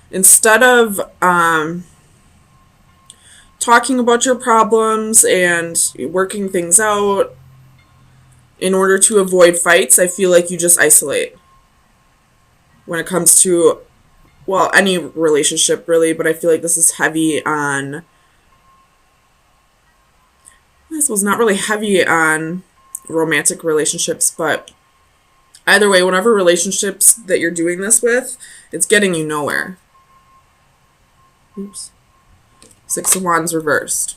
Instead of talking about your problems and working things out in order to avoid fights, I feel like you just isolate when it comes to, well, any relationship really, but I feel like this is heavy on, I suppose not really heavy on romantic relationships, but either way, whatever relationships that you're doing this with, it's getting you nowhere. Oops. Six of Wands reversed.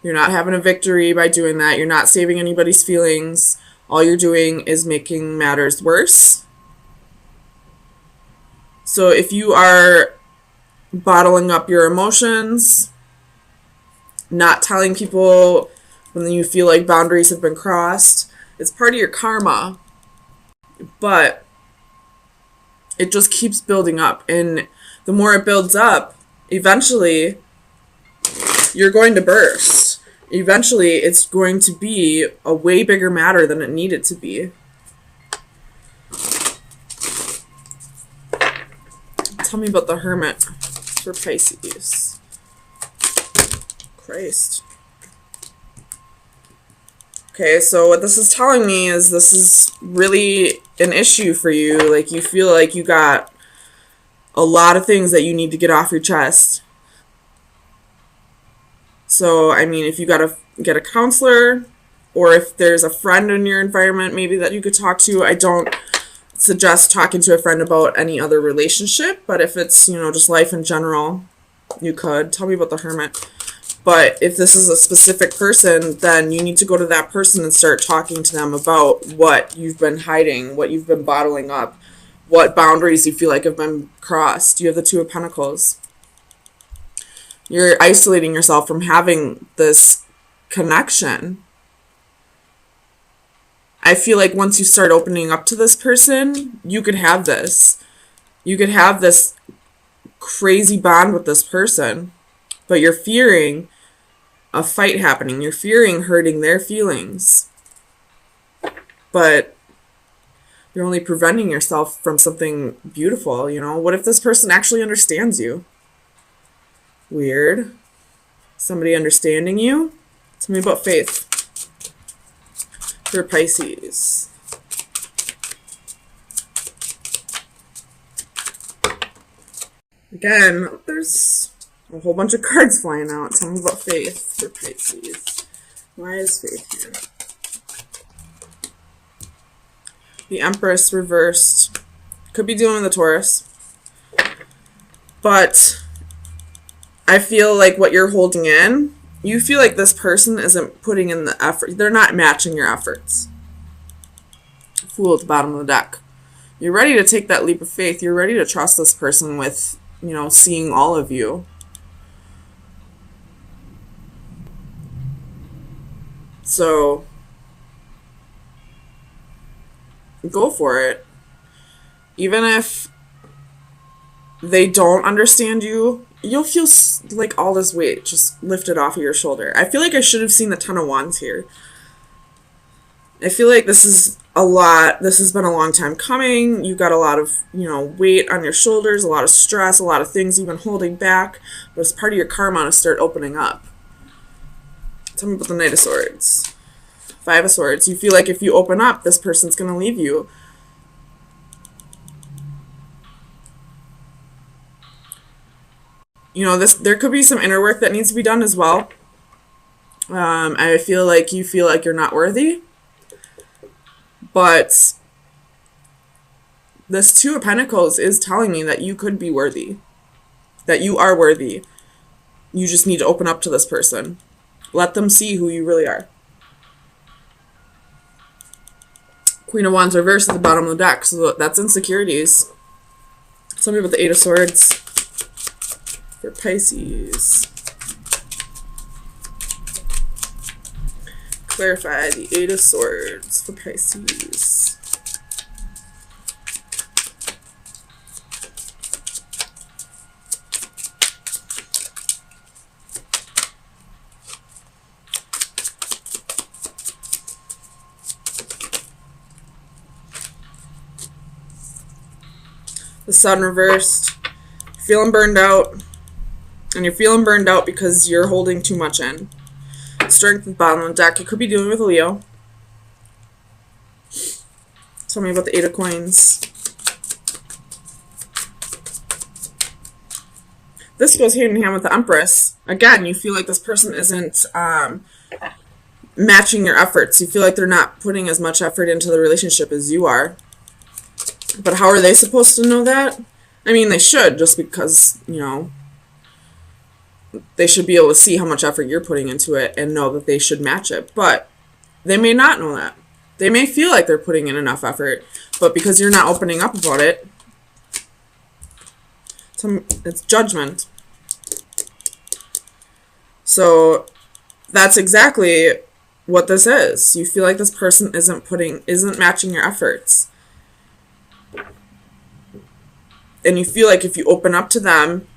You're not having a victory by doing that. You're not saving anybody's feelings. All you're doing is making matters worse. So if you are bottling up your emotions, not telling people when you feel like boundaries have been crossed, it's part of your karma. But it just keeps building up. And the more it builds up, eventually you're going to burst. Eventually it's going to be a way bigger matter than it needed to be. Tell me about the Hermit for Pisces. Christ. Okay, so what this is telling me is this is really an issue for you. Like, you feel like you got a lot of things that you need to get off your chest. So, I mean, if you got to get a counselor, or if there's a friend in your environment maybe that you could talk to, I don't suggest talking to a friend about any other relationship, but if it's, just life in general, you could. Tell me about the Hermit. But if this is a specific person, then you need to go to that person and start talking to them about what you've been hiding, what you've been bottling up, what boundaries you feel like have been crossed. You have the Two of Pentacles. You're isolating yourself from having this connection. I feel like once you start opening up to this person, you could have this. You could have this crazy bond with this person, but you're fearing a fight happening. You're fearing hurting their feelings. But you're only preventing yourself from something beautiful, What if this person actually understands you? Weird. Somebody understanding you? Tell me about faith for Pisces. Again, there's a whole bunch of cards flying out. Tell me about faith for Pisces. Why is faith here? The Empress reversed. Could be dealing with the Taurus. But I feel like what you're holding in, you feel like this person isn't putting in the effort. They're not matching your efforts. Fool at the bottom of the deck. You're ready to take that leap of faith. You're ready to trust this person with, seeing all of you. So go for it. Even if they don't understand you, you'll feel like all this weight just lifted off of your shoulder. I feel like I should have seen the Ten of Wands here. I feel like this is a lot. This has been a long time coming. You got a lot of, weight on your shoulders, a lot of stress, a lot of things you've been holding back. But it's part of your karma to start opening up. Tell me about the Knight of Swords. Five of Swords. You feel like if you open up, this person's going to leave you. There could be some inner work that needs to be done as well. I feel like you feel like you're not worthy. But this Two of Pentacles is telling me that you could be worthy. That you are worthy. You just need to open up to this person. Let them see who you really are. Queen of Wands reversed at the bottom of the deck. So that's insecurities. Tell me about the Eight of Swords for Pisces. Clarify the Eight of Swords for Pisces. The Sun reversed. Feeling burned out. And you're feeling burned out because you're holding too much in. Strength at the bottom of the deck. You could be dealing with a Leo. Tell me about the Eight of Coins. This goes hand in hand with the Empress. Again, you feel like this person isn't matching your efforts. You feel like they're not putting as much effort into the relationship as you are. But how are they supposed to know that? I mean, they should, just because, you know, they should be able to see how much effort you're putting into it and know that they should match it. But they may not know that. They may feel like they're putting in enough effort, but because you're not opening up about it, it's judgment. So that's exactly what this is. You feel like this person isn't matching your efforts. And you feel like if you open up to them,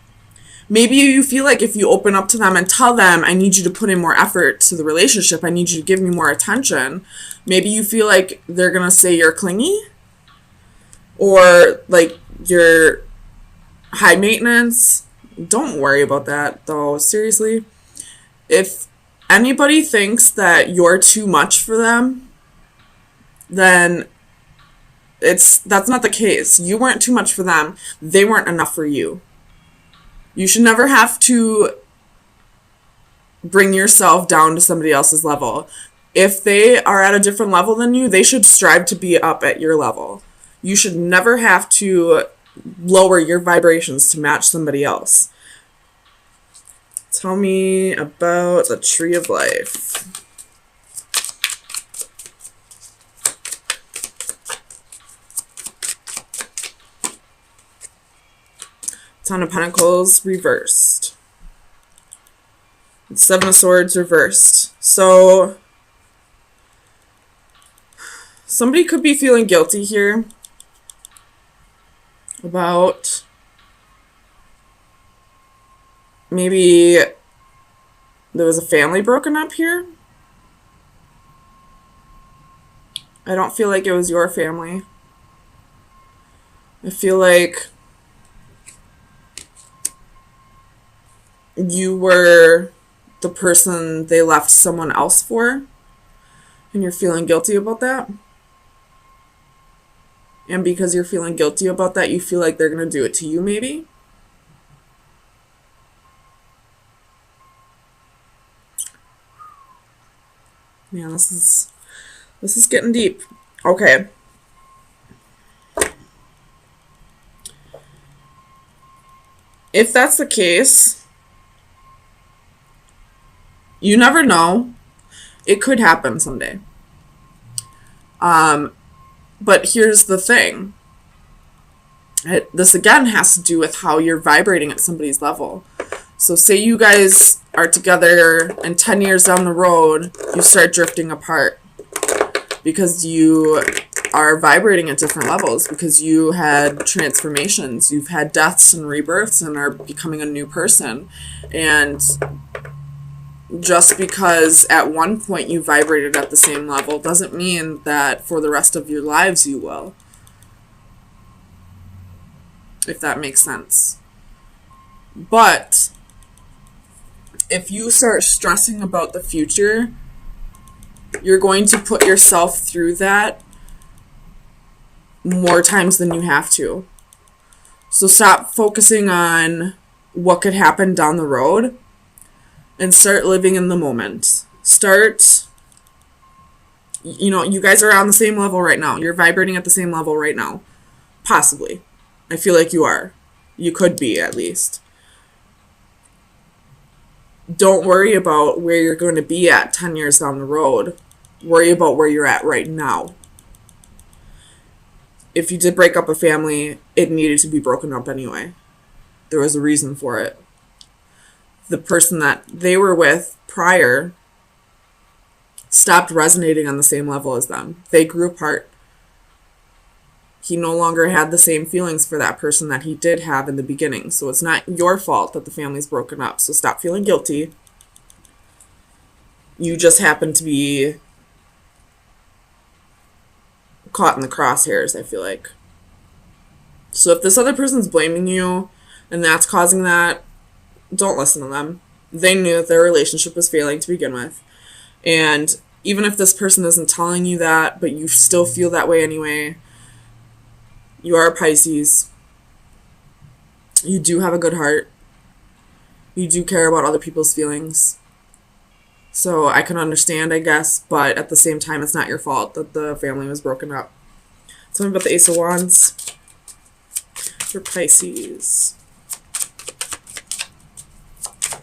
maybe you feel like if you open up to them and tell them, I need you to put in more effort to the relationship, I need you to give me more attention, maybe you feel like they're going to say you're clingy or like you're high maintenance. Don't worry about that, though. Seriously. If anybody thinks that you're too much for them, then that's not the case. You weren't too much for them. They weren't enough for you. You should never have to bring yourself down to somebody else's level. If they are at a different level than you, they should strive to be up at your level. You should never have to lower your vibrations to match somebody else. Tell me about the Tree of Life. Ten of Pentacles reversed. Seven of Swords reversed. So somebody could be feeling guilty here about maybe there was a family broken up here. I don't feel like it was your family. I feel like you were the person they left someone else for, and you're feeling guilty about that. And because you're feeling guilty about that, you feel like they're going to do it to you, maybe. Man, this is getting deep. Okay. If that's the case, you never know. It could happen someday. But here's the thing. This again has to do with how you're vibrating at somebody's level. So say you guys are together and 10 years down the road, you start drifting apart because you are vibrating at different levels, because you had transformations, you've had deaths and rebirths and are becoming a new person. And just because at one point you vibrated at the same level doesn't mean that for the rest of your lives you will. If that makes sense. But if you start stressing about the future, you're going to put yourself through that more times than you have to. So stop focusing on what could happen down the road and start living in the moment. Start, you guys are on the same level right now. You're vibrating at the same level right now. Possibly. I feel like you are. You could be, at least. Don't worry about where you're going to be at 10 years down the road. Worry about where you're at right now. If you did break up a family, it needed to be broken up anyway. There was a reason for it. The person that they were with prior stopped resonating on the same level as them. They grew apart. He no longer had the same feelings for that person that he did have in the beginning. So it's not your fault that the family's broken up. So stop feeling guilty. You just happen to be caught in the crosshairs, I feel like. So if this other person's blaming you and that's causing that, don't listen to them. They knew that their relationship was failing to begin with. And even if this person isn't telling you that, but you still feel that way anyway, you are a Pisces. You do have a good heart. You do care about other people's feelings. So I can understand, I guess, but at the same time, it's not your fault that the family was broken up. Tell me about the Ace of Wands for Pisces.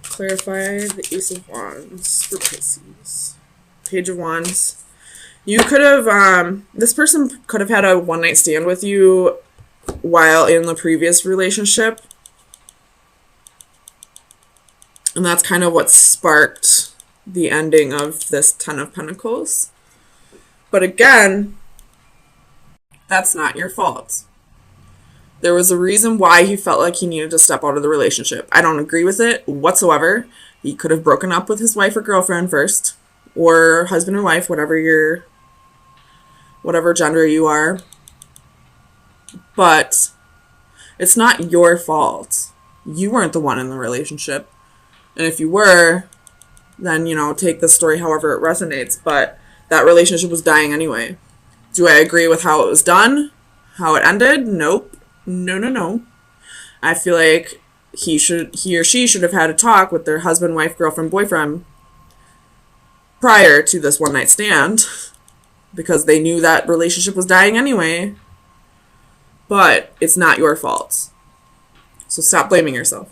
Clarify the Ace of Wands for Pisces. Page of Wands. You could have, this person could have had a one-night stand with you while in the previous relationship. And that's kind of what sparked the ending of this Ten of Pentacles. But again, that's not your fault. There was a reason why he felt like he needed to step out of the relationship. I don't agree with it whatsoever. He could have broken up with his wife or girlfriend first, or husband or wife, whatever gender you are. But it's not your fault. You weren't the one in the relationship. And if you were, then, take the story however it resonates. But that relationship was dying anyway. Do I agree with how it was done? How it ended? Nope. No. I feel like he or she should have had a talk with their husband, wife, girlfriend, boyfriend prior to this one night stand, because they knew that relationship was dying anyway. But it's not your fault. So stop blaming yourself.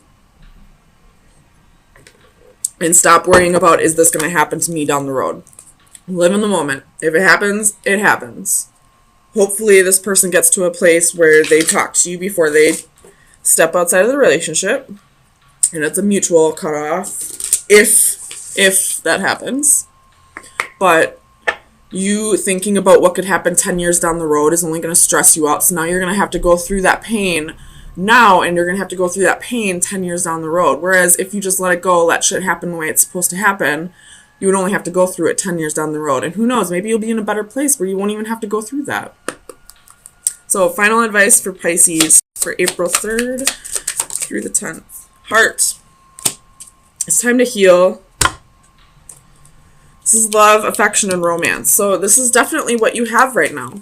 And stop worrying about, is this going to happen to me down the road? Live in the moment. If it happens, it happens. Hopefully this person gets to a place where they talk to you before they step outside of the relationship. And it's a mutual cutoff, if that happens. But you thinking about what could happen 10 years down the road is only going to stress you out. So now you're going to have to go through that pain now, and you're going to have to go through that pain 10 years down the road. Whereas if you just let it go, let shit happen the way it's supposed to happen, you would only have to go through it 10 years down the road. And who knows, maybe you'll be in a better place where you won't even have to go through that. So final advice for Pisces for April 3rd through the 10th. Heart. It's time to heal. This is love, affection, and romance. So this is definitely what you have right now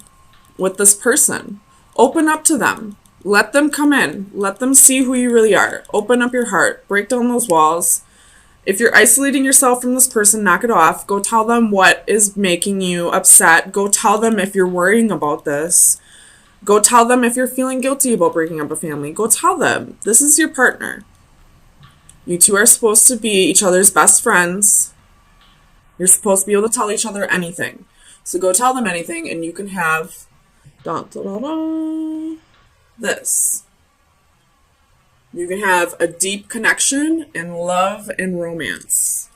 with this person. Open up to them. Let them come in. Let them see who you really are. Open up your heart. Break down those walls. If you're isolating yourself from this person, knock it off. Go tell them what is making you upset. Go tell them if you're worrying about this. Go tell them if you're feeling guilty about breaking up a family. Go tell them. This is your partner. You two are supposed to be each other's best friends. You're supposed to be able to tell each other anything. So go tell them anything, and you can have this. You can have a deep connection and love and romance.